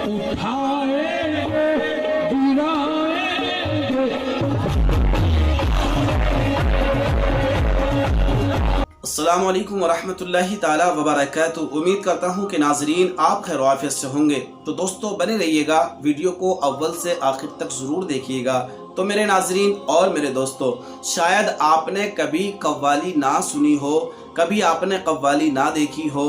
अस्सलामु अलैकुम वरहमतुल्लाहि ताला वबरकातुहू। उम्मीद करता हूँ कि नाजरीन आप खैर आफियत से होंगे। तो दोस्तों बने रहिएगा, वीडियो को अव्वल से आखिर तक ज़रूर देखिएगा। तो मेरे नाजरीन और मेरे दोस्तों, शायद आपने कभी कव्वाली ना सुनी हो, कभी आपने कव्वाली ना देखी हो।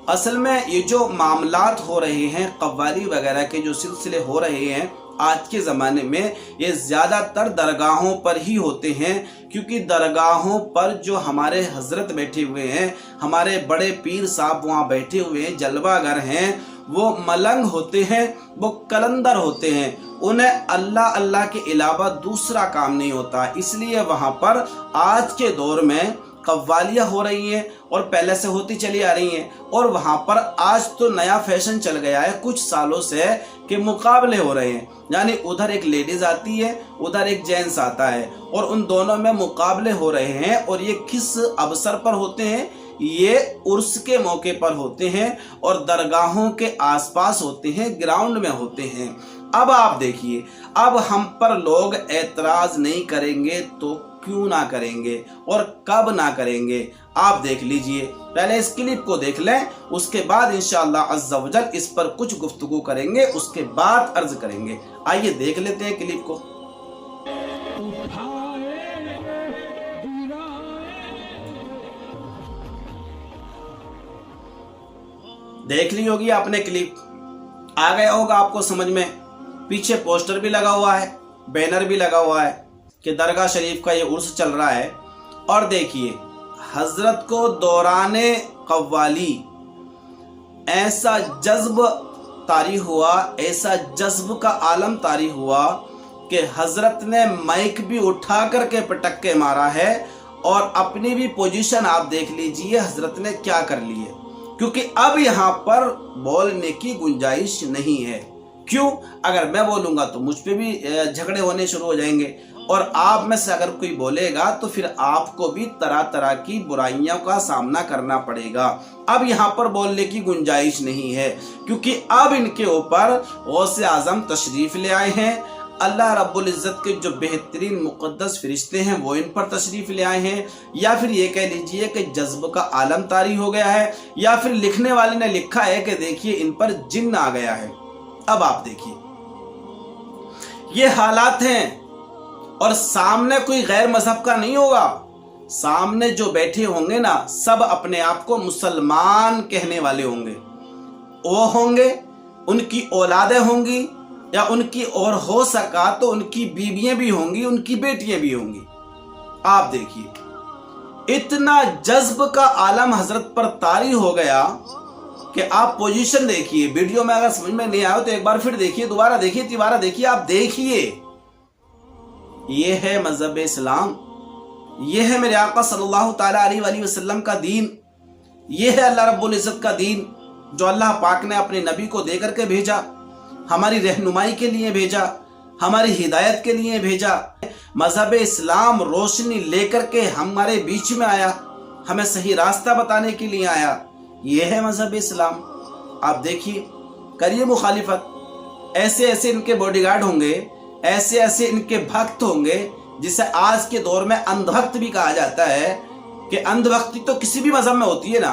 असल में ये जो मामलात हो रहे हैं, कव्वाली वगैरह के जो सिलसिले हो रहे हैं आज के ज़माने में, ये ज़्यादातर दरगाहों पर ही होते हैं, क्योंकि दरगाहों पर जो हमारे हजरत बैठे हुए हैं, हमारे बड़े पीर साहब वहाँ बैठे हुए हैं, जलवागर हैं, वो मलंग होते हैं, वो कलंदर होते हैं। उन्हें अल्लाह अल्लाह के अलावा दूसरा काम नहीं होता। इसलिए वहाँ पर आज के दौर में कव्वालियाँ हो रही हैं और पहले से होती चली आ रही हैं। और वहाँ पर आज तो नया फैशन चल गया है कुछ सालों से कि मुकाबले हो रहे हैं, यानी उधर एक लेडीज आती है, उधर एक जेंट्स आता है और उन दोनों में मुकाबले हो रहे हैं। और ये किस अवसर पर होते हैं? ये उर्स के मौके पर होते हैं और दरगाहों के आसपास होते हैं, ग्राउंड में होते हैं। अब आप देखिए, अब हम पर लोग एतराज नहीं करेंगे तो क्यों ना करेंगे और कब ना करेंगे? आप देख लीजिए, पहले इस क्लिप को देख लें, उसके बाद इंशाअल्लाह अज़्ज़ा वजल इस पर कुछ गुफ्तगू करेंगे, उसके बाद अर्ज करेंगे। आइए देख लेते हैं क्लिप को। देख ली होगी आपने क्लिप, आ गया होगा आपको समझ में। पीछे पोस्टर भी लगा हुआ है, बैनर भी लगा हुआ है कि दरगाह शरीफ का ये उर्स चल रहा है। और देखिए, हजरत को दौराने कव्वाली ऐसा जज्ब तारी हुआ, ऐसा जज्ब का आलम तारी हुआ कि हजरत ने माइक भी उठा करके पटक्के मारा है। और अपनी भी पोजीशन आप देख लीजिए हजरत ने क्या कर ली है, क्योंकि अब यहाँ पर बोलने की गुंजाइश नहीं है। क्यों? अगर मैं बोलूंगा तो मुझ पे भी झगड़े होने शुरू हो जाएंगे, और आप में से अगर कोई बोलेगा तो फिर आपको भी तरह तरह की बुराइयों का सामना करना पड़ेगा। अब यहाँ पर बोलने की गुंजाइश नहीं है, क्योंकि अब इनके ऊपर गौसे आजम तशरीफ ले आए हैं। अल्लाह रब्बुल इज़्ज़त के जो बेहतरीन मुक़द्दस फरिश्ते हैं वो इन पर तशरीफ ले आए हैं, या फिर ये कह लीजिए कि जज्ब का आलम तारी हो गया है, या फिर लिखने वाले ने लिखा है कि देखिए इन पर जिन्न आ गया है। अब आप देखिए, ये हालात हैं। और सामने कोई गैर मजहब का नहीं होगा, सामने जो बैठे होंगे ना, सब अपने आप को मुसलमान कहने वाले होंगे। वो होंगे, उनकी औलादें होंगी, या उनकी और हो सका तो उनकी बीवियां भी होंगी, उनकी बेटियां भी होंगी। आप देखिए, इतना जज्ब का आलम हजरत पर तारी हो गया कि आप पोजीशन देखिए। वीडियो में अगर समझ में नहीं आया तो एक बार फिर देखिए, दोबारा देखिए, तिबारा देखिए, आप देखिए। ये है मजहब इस्लाम, ये है मेरे आका सल्लल्लाहु ताला अलैहि वसल्लम का दीन, ये है अल्लाह रब्बुल इज़्ज़त का दीन, जो अल्लाह पाक ने अपने नबी को दे करके भेजा, हमारी रहनुमाई के लिए भेजा, हमारी हिदायत के लिए भेजा। मजहब इस्लाम रोशनी लेकर के हमारे बीच में आया, हमें सही रास्ता बताने के लिए आया। ये है मजहब इस्लाम। आप देखिए, करिए मुखालिफत। ऐसे ऐसे इनके बॉडीगार्ड होंगे, ऐसे ऐसे इनके भक्त होंगे, जिसे आज के दौर में अंधभक्त भी कहा जाता है। कि अंधभक्ति तो किसी भी मजहब में होती है ना,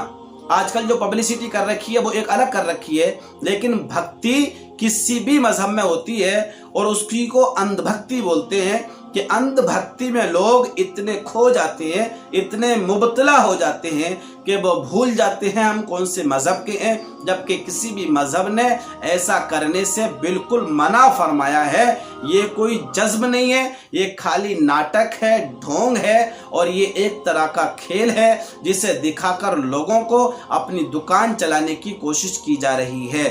आजकल जो पब्लिसिटी कर रखी है वो एक अलग कर रखी है, लेकिन भक्ति किसी भी मजहब में होती है और उसकी को अंधभक्ति बोलते हैं। कि अंधभक्ति में लोग इतने खो जाते हैं, इतने मुबतला हो जाते हैं कि वो भूल जाते हैं हम कौन से मजहब के हैं, जबकि किसी भी मजहब ने ऐसा करने से बिल्कुल मना फरमाया है। ये कोई जज्ब नहीं है, ये खाली नाटक है, ढोंग है, और ये एक तरह का खेल है जिसे दिखाकर लोगों को अपनी दुकान चलाने की कोशिश की जा रही है।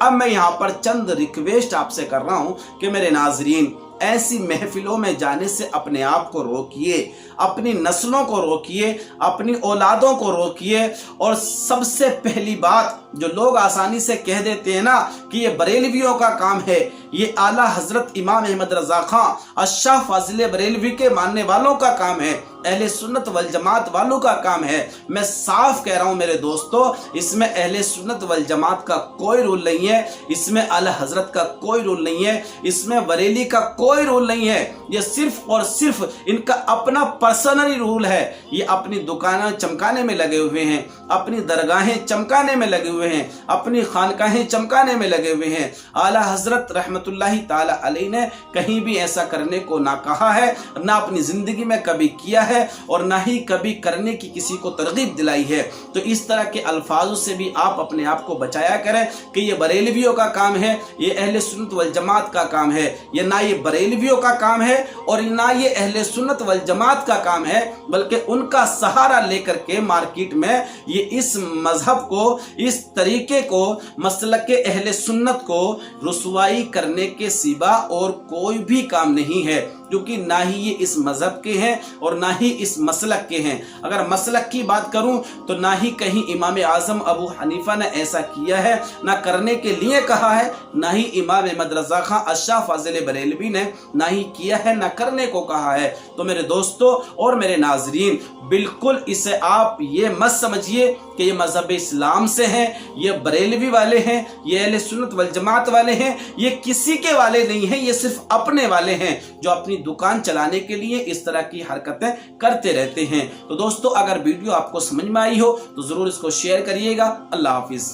अब मैं यहाँ पर चंद रिक्वेस्ट आपसे कर रहा हूँ कि मेरे नाजरीन, ऐसी महफिलों में जाने से अपने आप को रोकिए, अपनी नस्लों को रोकिए, अपनी औलादों को रोकिए। और सबसे पहली बात जो लोग आसानी से कह देते हैं ना कि ये बरेलवियों का काम है, ये आला हजरत इमाम अहमद रजा खां अशाह फाजिल बरेलवी के मानने वालों का काम है, अहले सुन्नत वल जमात वालों का काम है। मैं साफ कह रहा हूं मेरे दोस्तों, इसमें अहले सुन्नत वल जमात का कोई रोल नहीं है, इसमें आला हजरत का कोई रोल नहीं है, इसमें बरेली का कोई रोल नहीं है। ये सिर्फ और सिर्फ इनका अपना पर्सनली रूल है। ये अपनी दुकानें चमकाने में लगे हुए हैं, अपनी दरगाहें चमकाने में लगे हुए हैं, अपनी खानकाहें चमकाने में लगे हुए हैं। आला हजरत रहमतुल्लाहि ताला अलैहि ने कहीं भी ऐसा करने को ना कहा है, ना अपनी जिंदगी में कभी किया है, और ना ही कभी करने की किसी को तरगीब दिलाई है। तो इस तरह के अल्फाजों से भी आप अपने आप को बचाया करें कि ये बरेलवियों का काम है, ये अहले सुन्नत वल जमात का काम है। ये ना ये बरेलवियों का काम है और ना ये अहले सुन्नत वल जमात का काम है, बल्कि उनका सहारा लेकर के मार्केट में ये इस मजहब को, इस तरीके को, मसलक के अहले सुन्नत को रुसवाई करने के सिवा और कोई भी काम नहीं है, क्योंकि ना ही ये इस मजहब के हैं और ना ही इस मसलक के हैं। अगर मसलक की बात करूं तो ना ही कहीं इमाम आजम अबू हनीफा ने ऐसा किया है, ना करने के लिए कहा है, ना ही इमाम अहमद रजा खां अशाह फाजिल बरेलवी ने ना ही किया है, ना करने को कहा है। तो मेरे दोस्तों और मेरे नाजरीन, बिल्कुल इसे आप ये मत समझिए कि ये मजहब इस्लाम से हैं, ये बरेलवी वाले हैं, ये अहले सुन्नत वल जमात वाले हैं, ये किसी के वाले नहीं हैं, ये सिर्फ अपने वाले हैं जो अपनी दुकान चलाने के लिए इस तरह की हरकतें करते रहते हैं। तो दोस्तों, अगर वीडियो आपको समझ में आई हो तो जरूर इसको शेयर करिएगा। अल्लाह हाफिज।